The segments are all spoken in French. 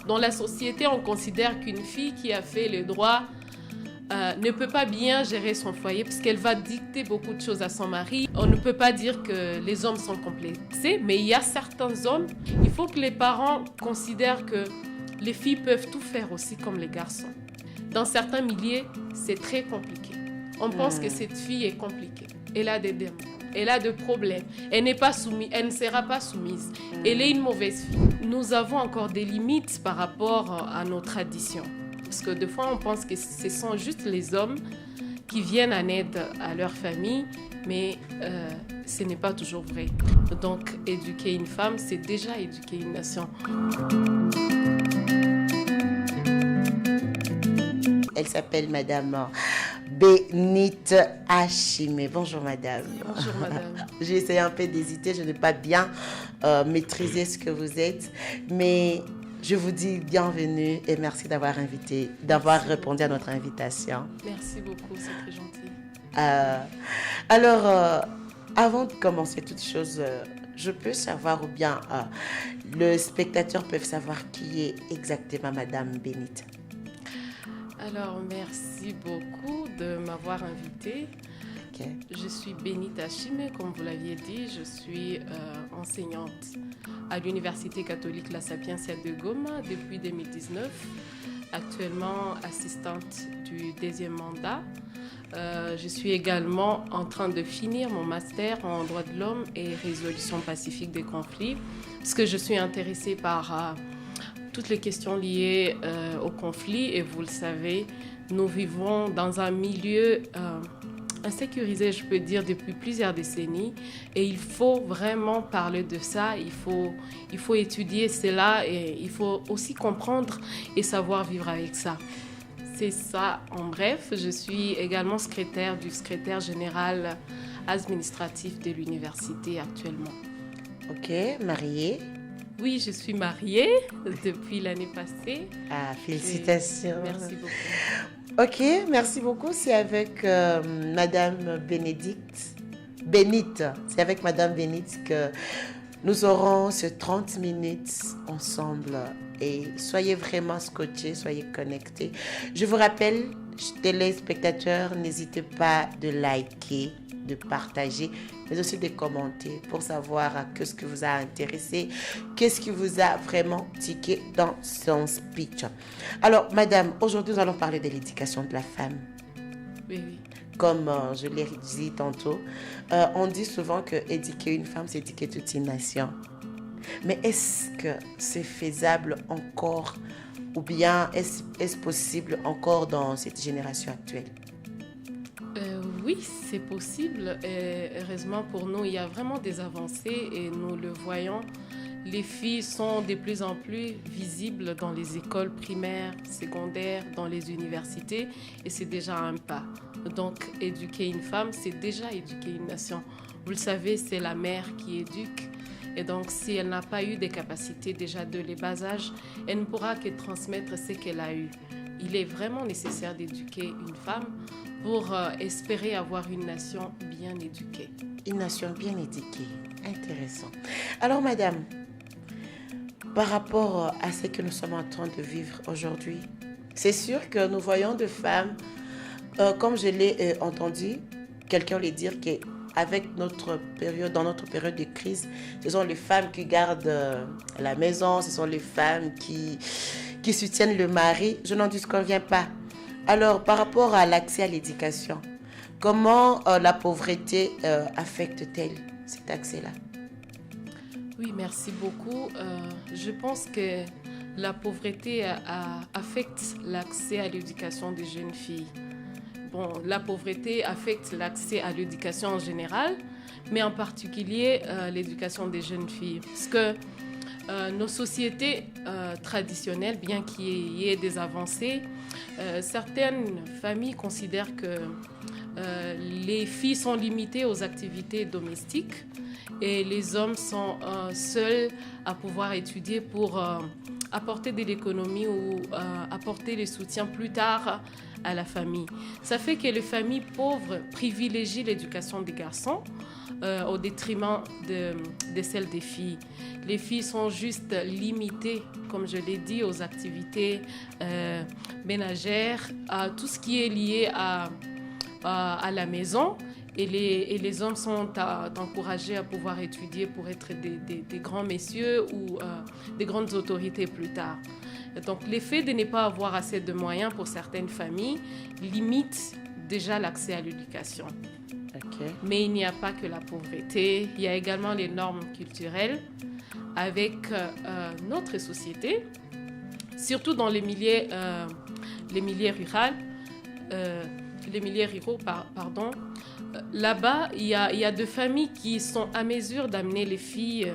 Dans la société, on considère qu'une fille qui a fait le droit ne peut pas bien gérer son foyer parce qu'elle va dicter beaucoup de choses à son mari. On ne peut pas dire que les hommes sont complexés, mais il y a certains hommes, il faut que les parents considèrent que les filles peuvent tout faire aussi comme les garçons. Dans certains milieux, c'est très compliqué. On pense que cette fille est compliquée. Elle a des démons, elle a des problèmes. Elle n'est pas soumise, elle ne sera pas soumise. Elle est une mauvaise fille. Nous avons encore des limites par rapport à nos traditions. Parce que des fois, on pense que ce sont juste les hommes qui viennent en aide à leur famille, mais ce n'est pas toujours vrai. Donc, éduquer une femme, c'est déjà éduquer une nation. Elle s'appelle Madame Bénite Achimé. Bonjour Madame. Bonjour Madame. J'ai essayé un peu d'hésiter, je n'ai pas bien maîtrisé ce que vous êtes, mais je vous dis bienvenue et merci d'avoir répondu à notre invitation. Merci beaucoup, c'est très gentil. Alors, avant de commencer toute chose, je peux savoir ou bien le spectateur peut savoir qui est exactement Madame Bénite. Alors, merci beaucoup de m'avoir invitée. Okay. Je suis Bénite Achimé, comme vous l'aviez dit. Je suis enseignante à l'Université catholique La Sapientia de Goma depuis 2019. Actuellement assistante du 2e mandat. Je suis également en train de finir mon master en droits de l'homme et résolution pacifique des conflits, parce que je suis intéressée par toutes les questions liées au conflit. Et vous le savez, nous vivons dans un milieu insécurisé, je peux dire, depuis plusieurs décennies. Et il faut vraiment parler de ça. Il faut étudier cela et il faut aussi comprendre et savoir vivre avec ça. C'est ça, en bref. Je suis également secrétaire du secrétaire général administratif de l'université actuellement. Ok, mariée? Oui, je suis mariée depuis l'année passée. Ah, félicitations. Merci beaucoup. Ok, merci beaucoup. C'est avec Madame Bénite. C'est avec Madame Bénite que nous aurons ce 30 minutes ensemble. Et soyez vraiment scotchés, soyez connectés. Je vous rappelle, téléspectateurs, n'hésitez pas de liker, de partager, mais aussi de commenter pour savoir qu'est-ce qui vous a intéressé, qu'est-ce qui vous a vraiment tiqué dans son speech. Alors, Madame, aujourd'hui, nous allons parler de l'éducation de la femme. Oui, oui. Comme je l'ai dit tantôt, on dit souvent que éduquer une femme, c'est éduquer toute une nation. Mais est-ce que c'est faisable encore ou bien est-ce possible encore dans cette génération actuelle? Oui, c'est possible. Et heureusement pour nous, il y a vraiment des avancées et nous le voyons. Les filles sont de plus en plus visibles dans les écoles primaires, secondaires, dans les universités et c'est déjà un pas. Donc, éduquer une femme, c'est déjà éduquer une nation. Vous le savez, c'est la mère qui éduque. Et donc, si elle n'a pas eu des capacités déjà de les bas âge, elle ne pourra que transmettre ce qu'elle a eu. Il est vraiment nécessaire d'éduquer une femme pour espérer avoir une nation bien éduquée. Une nation bien éduquée. Intéressant. Alors, Madame, par rapport à ce que nous sommes en train de vivre aujourd'hui, c'est sûr que nous voyons des femmes, comme je l'ai entendu, quelqu'un le dire que avec dans notre période de crise, ce sont les femmes qui gardent la maison, ce sont les femmes qui soutiennent le mari. Je n'en disconviens pas. Alors, par rapport à l'accès à l'éducation, comment la pauvreté affecte-t-elle cet accès-là? Oui, merci beaucoup. Je pense que la pauvreté affecte l'accès à l'éducation des jeunes filles. Bon, la pauvreté affecte l'accès à l'éducation en général, mais en particulier l'éducation des jeunes filles. Parce que nos sociétés traditionnelles, bien qu'il y ait des avancées, certaines familles considèrent que les filles sont limitées aux activités domestiques et les hommes sont seuls à pouvoir étudier pour apporter de l'économie ou apporter le soutien plus tard à la famille. Ça fait que les familles pauvres privilégient l'éducation des garçons au détriment de celle des filles. Les filles sont juste limitées, comme je l'ai dit, aux activités ménagères, à tout ce qui est lié à la maison. Et les hommes sont encouragés à pouvoir étudier pour être des grands messieurs ou des grandes autorités plus tard. Donc l'effet de ne pas avoir assez de moyens pour certaines familles limite déjà l'accès à l'éducation. Okay. Mais il n'y a pas que la pauvreté, il y a également les normes culturelles avec notre société, surtout dans les milieux ruraux. Là-bas, il y a des familles qui sont à mesure d'amener les filles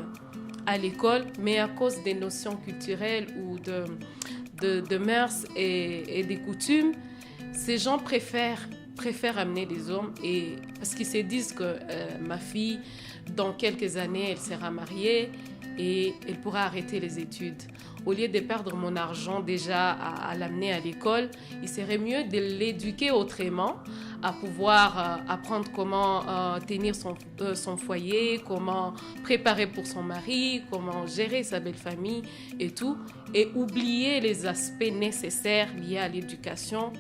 à l'école, mais à cause des notions culturelles ou de mœurs et des coutumes, ces gens préfèrent amener des hommes parce qu'ils se disent que ma fille, dans quelques années, elle sera mariée et elle pourra arrêter les études. Au lieu de perdre mon argent déjà à l'amener à l'école, il serait mieux de l'éduquer autrement, à pouvoir apprendre comment tenir son foyer, comment préparer pour son mari, comment gérer sa belle famille et tout, et oublier les aspects nécessaires liés à l'éducation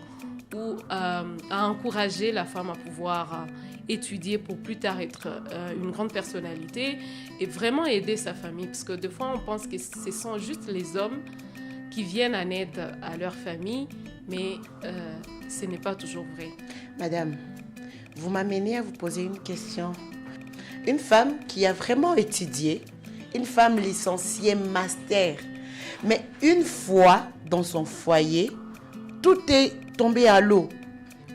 ou à encourager la femme à pouvoir étudier pour plus tard être une grande personnalité et vraiment aider sa famille. Parce que des fois, on pense que ce sont juste les hommes qui viennent en aide à leur famille, mais ce n'est pas toujours vrai. Madame, vous m'amenez à vous poser une question. Une femme qui a vraiment étudié, une femme licenciée master, mais une fois dans son foyer, tout est tombé à l'eau.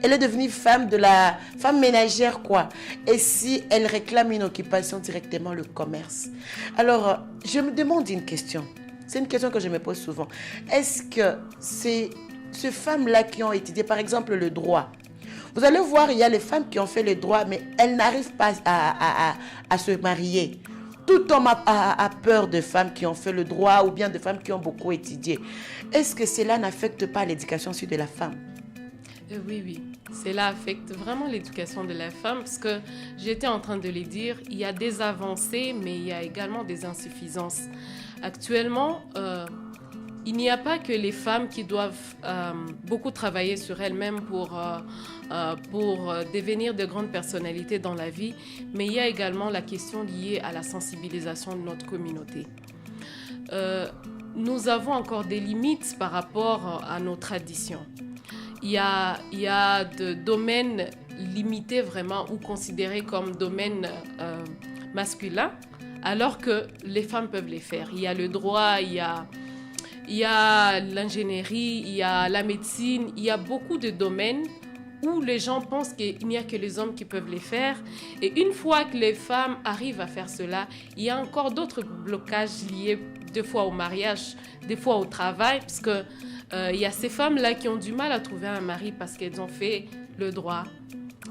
Elle est devenue femme ménagère, quoi. Et si elle réclame une occupation directement, le commerce. Alors, je me demande une question. C'est une question que je me pose souvent. Est-ce que ces femmes-là qui ont étudié, par exemple, le droit, vous allez voir, il y a les femmes qui ont fait le droit, mais elles n'arrivent pas à se marier. Tout homme a peur de femmes qui ont fait le droit ou bien de femmes qui ont beaucoup étudié. Est-ce que cela n'affecte pas l'éducation de la femme? Oui. Cela affecte vraiment l'éducation de la femme parce que j'étais en train de le dire, il y a des avancées, mais il y a également des insuffisances. Actuellement, il n'y a pas que les femmes qui doivent beaucoup travailler sur elles-mêmes pour devenir de grandes personnalités dans la vie, mais il y a également la question liée à la sensibilisation de notre communauté. Nous avons encore des limites par rapport à nos traditions. Il y a des domaines limités vraiment ou considérés comme domaines masculins, alors que les femmes peuvent les faire. Il y a le droit, il y a l'ingénierie, il y a la médecine, il y a beaucoup de domaines où les gens pensent qu'il n'y a que les hommes qui peuvent les faire. Et une fois que les femmes arrivent à faire cela, il y a encore d'autres blocages liés des fois au mariage, des fois au travail, parce que il y a ces femmes-là qui ont du mal à trouver un mari parce qu'elles ont fait le droit,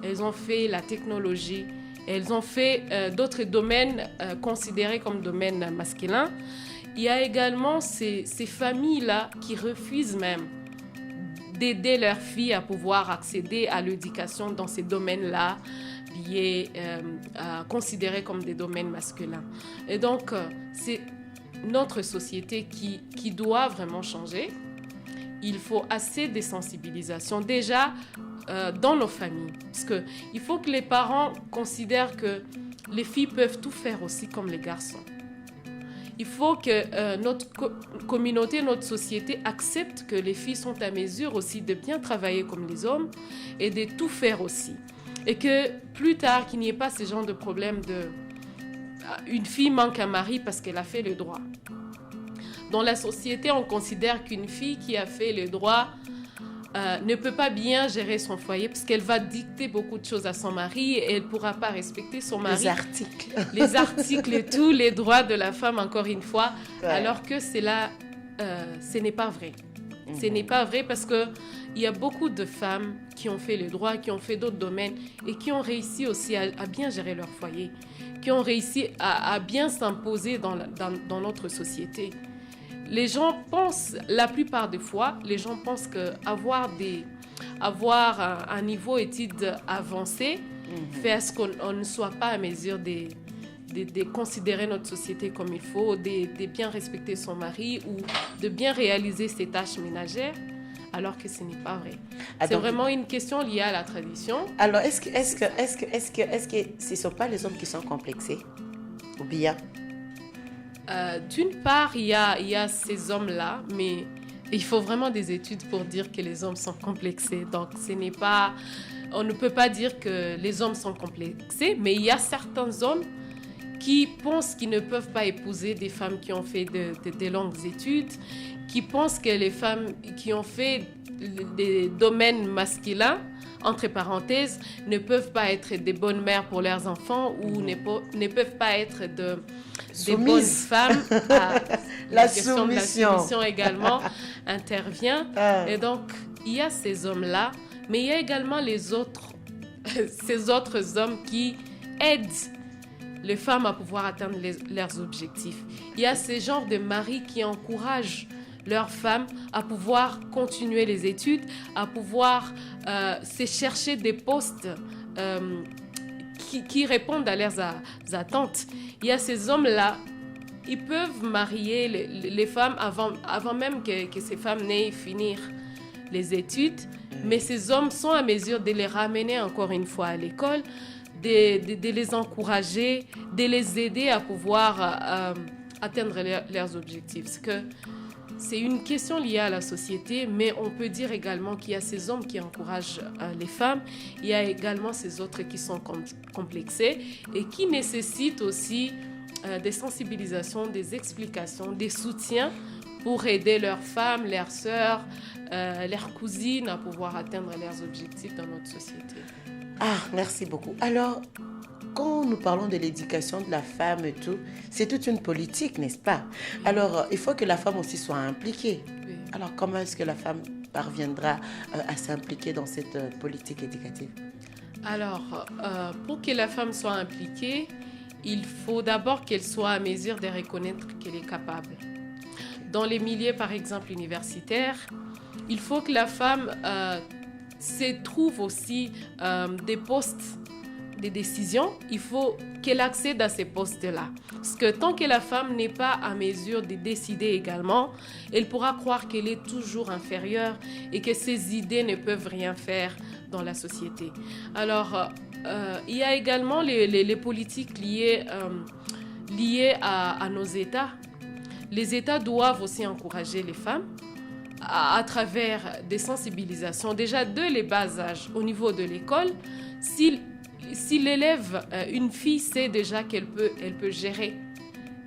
elles ont fait la technologie, elles ont fait d'autres domaines considérés comme domaines masculins. Il y a également ces familles-là qui refusent même d'aider leurs filles à pouvoir accéder à l'éducation dans ces domaines-là liés, considérés comme des domaines masculins. Et donc, c'est notre société qui doit vraiment changer. Il faut assez de sensibilisation déjà dans nos familles. Parce qu'il faut que les parents considèrent que les filles peuvent tout faire aussi comme les garçons. Il faut que notre communauté, notre société accepte que les filles sont à mesure aussi de bien travailler comme les hommes et de tout faire aussi. Et que plus tard, qu'il n'y ait pas ce genre de problème une fille manque un mari parce qu'elle a fait le droit. Dans la société, on considère qu'une fille qui a fait le droit ne peut pas bien gérer son foyer parce qu'elle va dicter beaucoup de choses à son mari et elle ne pourra pas respecter son mari. Les articles et tous les droits de la femme, encore une fois, ouais. Alors que ce n'est pas vrai. Ce n'est pas vrai parce qu'il y a beaucoup de femmes qui ont fait le droit, qui ont fait d'autres domaines et qui ont réussi aussi à bien gérer leur foyer, qui ont réussi à bien s'imposer dans notre société. les gens pensent, la plupart des fois, les gens pensent qu'avoir un niveau études avancé fait à ce qu'on ne soit pas à mesure de considérer notre société comme il faut, de bien respecter son mari ou de bien réaliser ses tâches ménagères, alors que ce n'est pas vrai. C'est vraiment une question liée à la tradition. Alors, est-ce que ce ne sont pas les hommes qui sont complexés ou bien? D'une part, il y a ces hommes-là, mais il faut vraiment des études pour dire que les hommes sont complexés. Donc, on ne peut pas dire que les hommes sont complexés, mais il y a certains hommes qui pensent qu'ils ne peuvent pas épouser des femmes qui ont fait de longues études, qui pensent que les femmes qui ont fait des domaines masculins, entre parenthèses, ne peuvent pas être des bonnes mères pour leurs enfants ou ne peuvent pas être des bonnes femmes. La question de la soumission également intervient. Et donc, il y a ces hommes-là, mais il y a également ces autres hommes qui aident les femmes à pouvoir atteindre leurs objectifs. Il y a ces genres de maris qui encouragent leurs femmes à pouvoir continuer les études, à pouvoir se chercher des postes qui répondent à leurs attentes. Il y a ces hommes-là, ils peuvent marier les femmes avant même que ces femmes n'aient fini les études, mais ces hommes sont à mesure de les ramener encore une fois à l'école, de les encourager, de les aider à pouvoir atteindre leurs objectifs. C'est une question liée à la société, mais on peut dire également qu'il y a ces hommes qui encouragent les femmes. Il y a également ces autres qui sont complexés et qui nécessitent aussi des sensibilisations, des explications, des soutiens pour aider leurs femmes, leurs sœurs, leurs cousines à pouvoir atteindre leurs objectifs dans notre société. Ah, merci beaucoup. Alors, quand nous parlons de l'éducation de la femme et tout, c'est toute une politique, n'est-ce pas? Oui. Alors, il faut que la femme aussi soit impliquée. Oui. Alors, comment est-ce que la femme parviendra à s'impliquer dans cette politique éducative? Alors, pour que la femme soit impliquée, il faut d'abord qu'elle soit à mesure de reconnaître qu'elle est capable. Dans les milieux, par exemple, universitaires, il faut que la femme se trouve aussi des postes de décision. Il faut qu'elle accède à ces postes-là. Parce que tant que la femme n'est pas à mesure de décider également, elle pourra croire qu'elle est toujours inférieure et que ses idées ne peuvent rien faire dans la société. Alors, il y a également les politiques liées à nos États. Les États doivent aussi encourager les femmes à travers des sensibilisations, déjà dès les bas âges, au niveau de l'école. Si l'élève, une fille, sait déjà qu'elle peut gérer,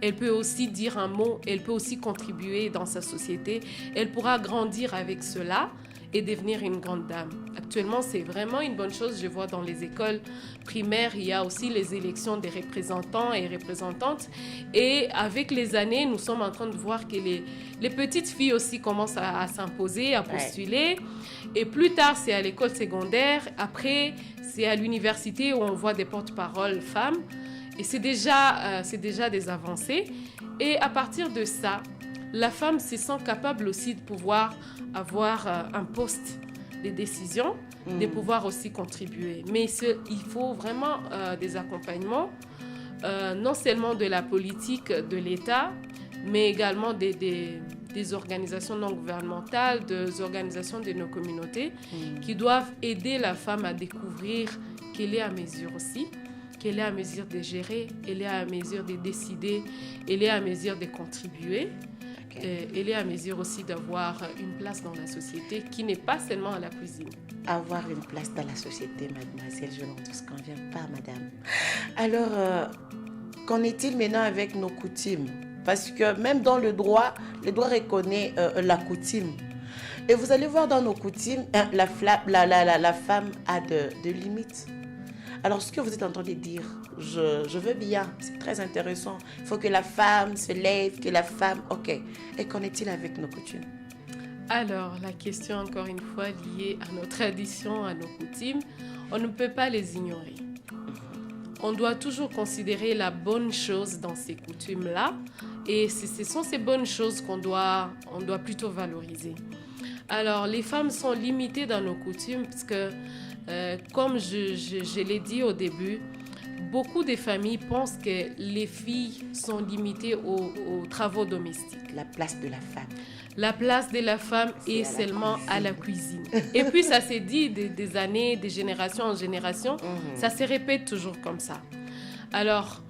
elle peut aussi dire un mot, elle peut aussi contribuer dans sa société, elle pourra grandir avec cela et devenir une grande dame. Actuellement, c'est vraiment une bonne chose. Je vois dans les écoles primaires, il y a aussi les élections des représentants et représentantes. Et avec les années, nous sommes en train de voir que les petites filles aussi commencent à s'imposer, à postuler. Ouais. Et plus tard, c'est à l'école secondaire. Après, c'est à l'université où on voit des porte-paroles femmes. Et c'est déjà des avancées. Et à partir de ça, la femme se sent capable aussi de pouvoir avoir un poste de décision, de pouvoir aussi contribuer. Mais il faut vraiment des accompagnements, non seulement de la politique de l'État, mais également des organisations non gouvernementales, des organisations de nos communautés qui doivent aider la femme à découvrir qu'elle est à mesure aussi, qu'elle est à mesure de gérer, elle est à mesure de décider, elle est à mesure de contribuer. Elle est à mesure aussi d'avoir une place dans la société qui n'est pas seulement à la cuisine. Avoir une place dans la société, mademoiselle, je n'en tout ce qu'on vient pas, madame. Alors, qu'en est-il maintenant avec nos coutumes? Parce que même dans le droit reconnaît la coutume. Et vous allez voir dans nos coutumes, la femme a de limites. Alors, ce que vous êtes en train de dire, je veux bien, c'est très intéressant. Il faut que la femme se lève, que la femme... Ok. Et qu'en est-il avec nos coutumes? Alors, la question, encore une fois, liée à nos traditions, à nos coutumes, on ne peut pas les ignorer. On doit toujours considérer la bonne chose dans ces coutumes-là Et ce sont ces bonnes choses on doit plutôt valoriser. Alors, les femmes sont limitées dans nos coutumes parce que, comme je l'ai dit au début, beaucoup de familles pensent que les filles sont limitées aux travaux domestiques. La place de la femme. La place de la femme est seulement à la cuisine. Et puis, ça s'est dit des années, des générations en génération, ça se répète toujours comme ça. Alors,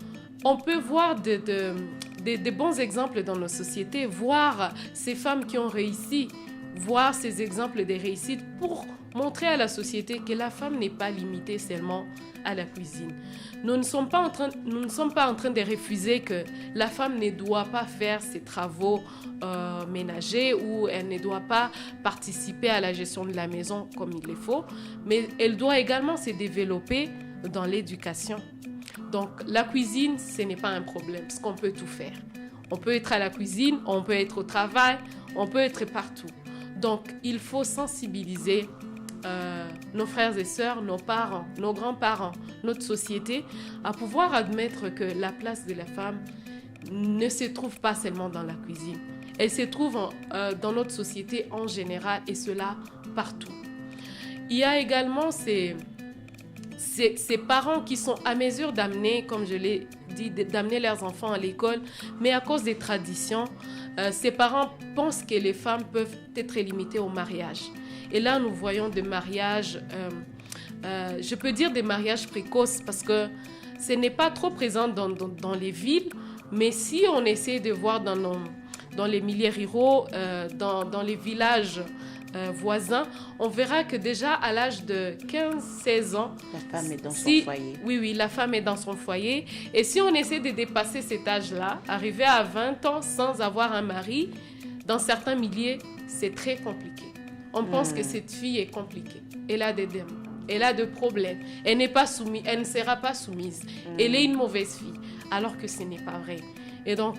on peut voir des bons exemples dans nos sociétés, voir ces femmes qui ont réussi, voir ces exemples de réussite pour montrer à la société que la femme n'est pas limitée seulement à la cuisine. Nous ne sommes pas en train de refuser que la femme ne doit pas faire ses travaux ménagers ou elle ne doit pas participer à la gestion de la maison comme il le faut, mais elle doit également se développer dans l'éducation. Donc la cuisine, ce n'est pas un problème parce qu'on peut tout faire. On peut être à la cuisine, on peut être au travail, on peut être partout. Donc il faut sensibiliser nos frères et sœurs, nos parents, nos grands-parents, notre société, à pouvoir admettre que la place de la femme ne se trouve pas seulement dans la cuisine. Elle se trouve dans notre société en général et cela partout. Il y a également ces parents qui sont à mesure d'amener, comme je l'ai dit, d'amener leurs enfants à l'école, mais à cause des traditions, ces parents pensent que les femmes peuvent être limitées au mariage. Et là, nous voyons des mariages, je peux dire des mariages précoces parce que ce n'est pas trop présent dans les villes, mais si on essaie de voir dans les milieux ruraux, dans les villages voisins, on verra que déjà à l'âge de 15-16 ans, la femme est dans son foyer. Oui, la femme est dans son foyer. Et si on essaie de dépasser cet âge-là, arriver à 20 ans sans avoir un mari, dans certains milieux, c'est très compliqué. On pense que cette fille est compliquée. Elle a des problèmes. Elle ne sera pas soumise. Elle est une mauvaise fille. Alors que ce n'est pas vrai. Et donc,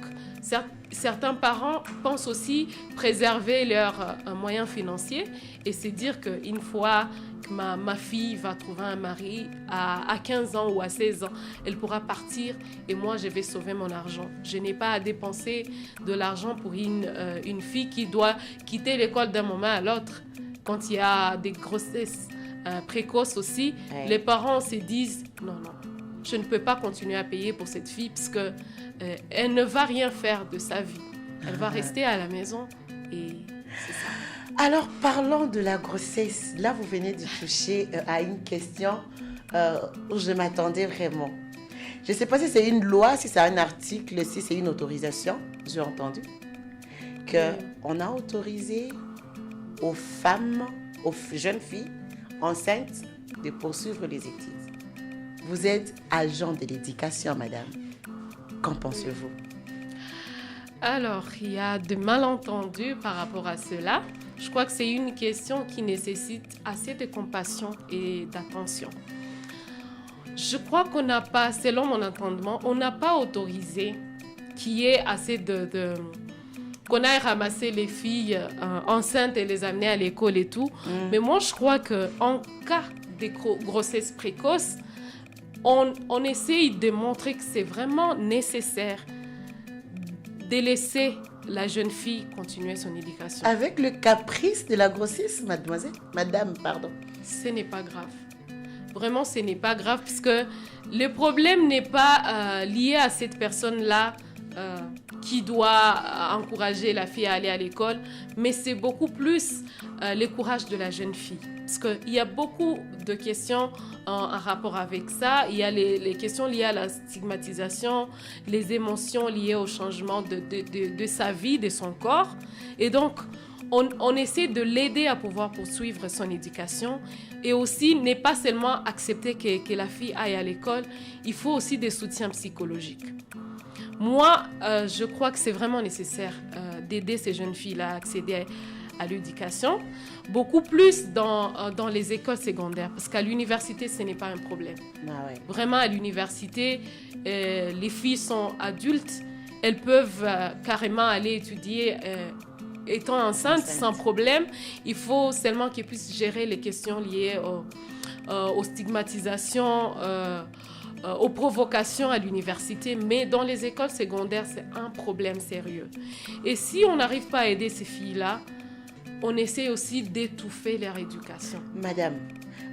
certains parents pensent aussi préserver leurs moyens financiers et se dire qu'une fois que ma fille va trouver un mari à 15 ans ou à 16 ans, elle pourra partir et moi, je vais sauver mon argent. Je n'ai pas à dépenser de l'argent pour une fille qui doit quitter l'école d'un moment à l'autre. Quand il y a des grossesses précoces aussi, les parents se disent non, je ne peux pas continuer à payer pour cette fille parce que elle ne va rien faire de sa vie. Elle va rester à la maison et c'est ça. Alors, parlons de la grossesse. Là, vous venez de toucher à une question où je m'attendais vraiment. Je ne sais pas si c'est une loi, si c'est un article, si c'est une autorisation. J'ai entendu qu'on a autorisé aux femmes, aux jeunes filles enceintes de poursuivre les études. Vous êtes agent de l'éducation, madame. Qu'en pensez-vous? Alors, il y a de malentendus par rapport à cela. Je crois que c'est une question qui nécessite assez de compassion et d'attention. Je crois qu'on n'a pas, selon mon entendement, on n'a pas autorisé qu'il y ait assez qu'on aille ramasser les filles enceintes et les amener à l'école et tout. Mais moi, je crois qu'en cas de grossesse précoce, on essaye de montrer que c'est vraiment nécessaire de laisser la jeune fille continuer son éducation. Avec le caprice de la grossesse, madame, pardon. Ce n'est pas grave. Vraiment, ce n'est pas grave parce que le problème n'est pas lié à cette personne-là qui doit encourager la fille à aller à l'école, mais c'est beaucoup plus le courage de la jeune fille. Parce qu'il y a beaucoup de questions en rapport avec ça. Il y a les questions liées à la stigmatisation, les émotions liées au changement de sa vie, de son corps. Et donc, on essaie de l'aider à pouvoir poursuivre son éducation et aussi ne pas seulement accepter que la fille aille à l'école, il faut aussi des soutiens psychologiques. Moi, je crois que c'est vraiment nécessaire d'aider ces jeunes filles-là à accéder à l'éducation, beaucoup plus dans les écoles secondaires, parce qu'à l'université, ce n'est pas un problème. Ah ouais. Vraiment, à l'université, les filles sont adultes, elles peuvent carrément aller étudier étant enceintes sans problème. Il faut seulement qu'elles puissent gérer les questions liées aux stigmatisations, aux provocations à l'université, mais dans les écoles secondaires, c'est un problème sérieux. Et si on n'arrive pas à aider ces filles-là, on essaie aussi d'étouffer leur éducation. Madame,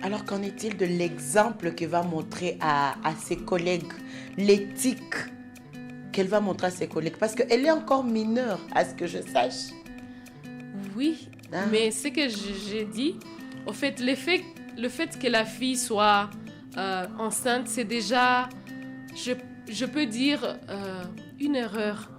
alors qu'en est-il de l'exemple qu'elle va montrer à ses collègues, l'éthique qu'elle va montrer à ses collègues? Parce qu'elle est encore mineure, à ce que je sache. Oui, mais ce que j'ai dit, au fait, le fait que la fille soit enceinte, c'est déjà, je peux dire, une erreur.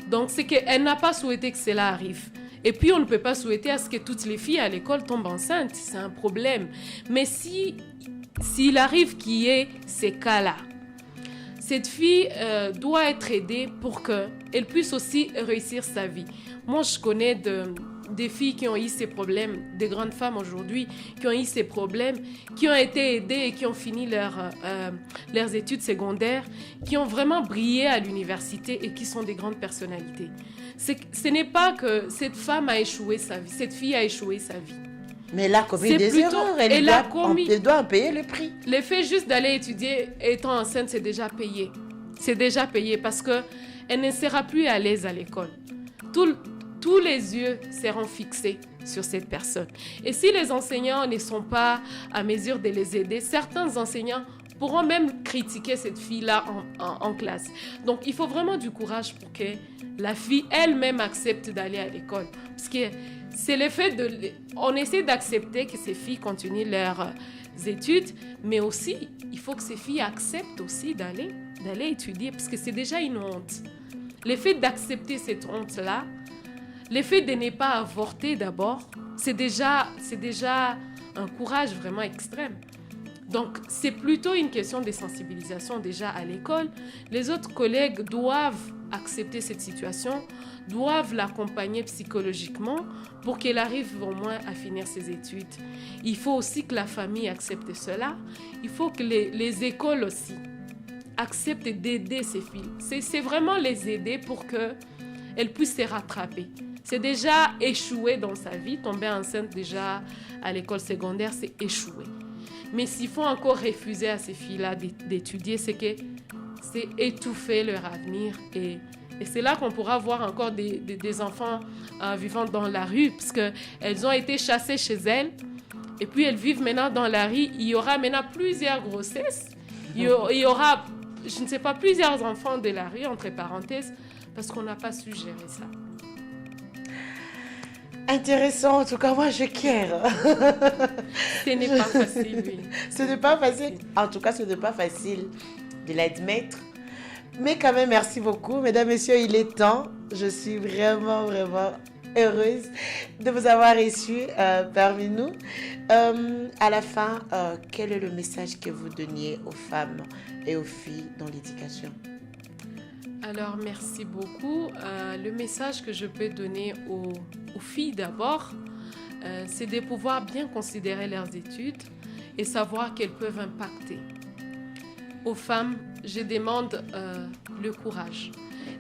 Donc, c'est qu'elle n'a pas souhaité que cela arrive. Et puis, on ne peut pas souhaiter à ce que toutes les filles à l'école tombent enceintes. C'est un problème. Mais s'il arrive qu'il y ait ces cas-là, cette fille doit être aidée pour qu'elle puisse aussi réussir sa vie. Moi, je connais des filles qui ont eu ces problèmes, des grandes femmes aujourd'hui qui ont eu ces problèmes, qui ont été aidées et qui ont fini leurs études secondaires, qui ont vraiment brillé à l'université et qui sont des grandes personnalités. Ce n'est pas que cette femme a échoué sa vie, cette fille a échoué sa vie. Mais elle a commis des erreurs, elle doit en payer le prix. Le fait juste d'aller étudier étant enceinte, c'est déjà payé. C'est déjà payé parce qu'elle ne sera plus à l'aise à l'école. Tous les yeux seront fixés sur cette personne. Et si les enseignants ne sont pas à mesure de les aider, certains enseignants pourront même critiquer cette fille-là en classe. Donc, il faut vraiment du courage pour que la fille elle-même accepte d'aller à l'école. Parce que c'est le fait on essaie d'accepter que ces filles continuent leurs études, mais aussi, il faut que ces filles acceptent aussi d'aller étudier, parce que c'est déjà une honte. Le fait d'accepter cette honte-là, le fait de ne pas avorter d'abord, c'est déjà un courage vraiment extrême. Donc, c'est plutôt une question de sensibilisation déjà à l'école. Les autres collègues doivent accepter cette situation, doivent l'accompagner psychologiquement pour qu'elle arrive au moins à finir ses études. Il faut aussi que la famille accepte cela. Il faut que les écoles aussi acceptent d'aider ces filles. C'est vraiment les aider pour qu'elles puissent se rattraper. C'est déjà échoué dans sa vie. Tomber enceinte déjà à l'école secondaire, c'est échoué. Mais s'il faut encore refuser à ces filles-là d'étudier, c'est étouffer leur avenir. Et c'est là qu'on pourra voir encore des enfants vivant dans la rue, parce qu'elles ont été chassées chez elles. Et puis elles vivent maintenant dans la rue. Il y aura maintenant plusieurs grossesses. Il y aura, je ne sais pas, plusieurs enfants de la rue, entre parenthèses, parce qu'on n'a pas su gérer ça. Intéressant, en tout cas, moi je care. Ce n'est pas facile, oui. Ce n'est pas facile. En tout cas, ce n'est pas facile de l'admettre. Mais quand même, merci beaucoup. Mesdames, Messieurs, il est temps. Je suis vraiment, vraiment heureuse de vous avoir reçus parmi nous. À la fin, quel est le message que vous donniez aux femmes et aux filles dans l'éducation? Alors, merci beaucoup. Le message que je peux donner aux filles d'abord, c'est de pouvoir bien considérer leurs études et savoir qu'elles peuvent impacter. Aux femmes, je demande le courage.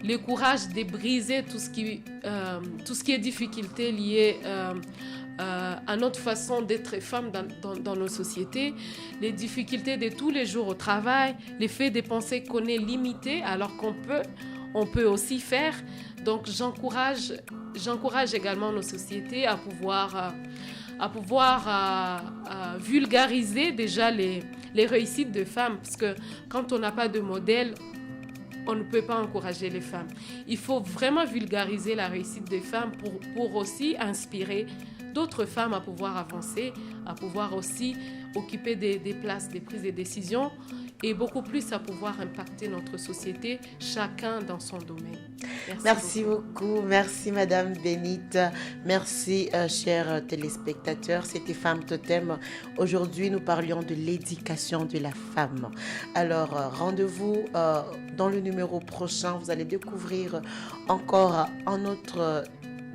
Le courage de briser tout ce qui est difficulté liée à notre façon d'être femme dans nos sociétés, les difficultés de tous les jours au travail, le fait de penser qu'on est limité alors on peut aussi faire. Donc j'encourage également nos sociétés à pouvoir vulgariser déjà les réussites de femmes, parce que quand on n'a pas de modèle, on ne peut pas encourager les femmes. Il faut vraiment vulgariser la réussite des femmes pour aussi inspirer d'autres femmes à pouvoir avancer, à pouvoir aussi occuper des places, des prises de décision et beaucoup plus à pouvoir impacter notre société, chacun dans son domaine. Merci beaucoup. Merci Madame Bénite. Merci chers téléspectateurs. C'était Femmes Totem. Aujourd'hui, nous parlions de l'éducation de la femme. Alors, rendez-vous dans le numéro prochain. Vous allez découvrir encore un autre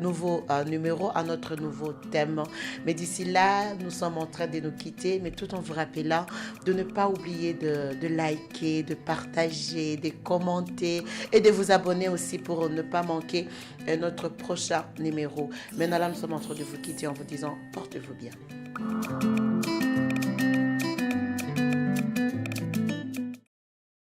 nouveau numéro, à notre nouveau thème. Mais d'ici là, nous sommes en train de nous quitter, mais tout en vous rappelant de ne pas oublier de liker, de partager, de commenter et de vous abonner aussi pour ne pas manquer notre prochain numéro. Maintenant là, nous sommes en train de vous quitter en vous disant portez-vous bien.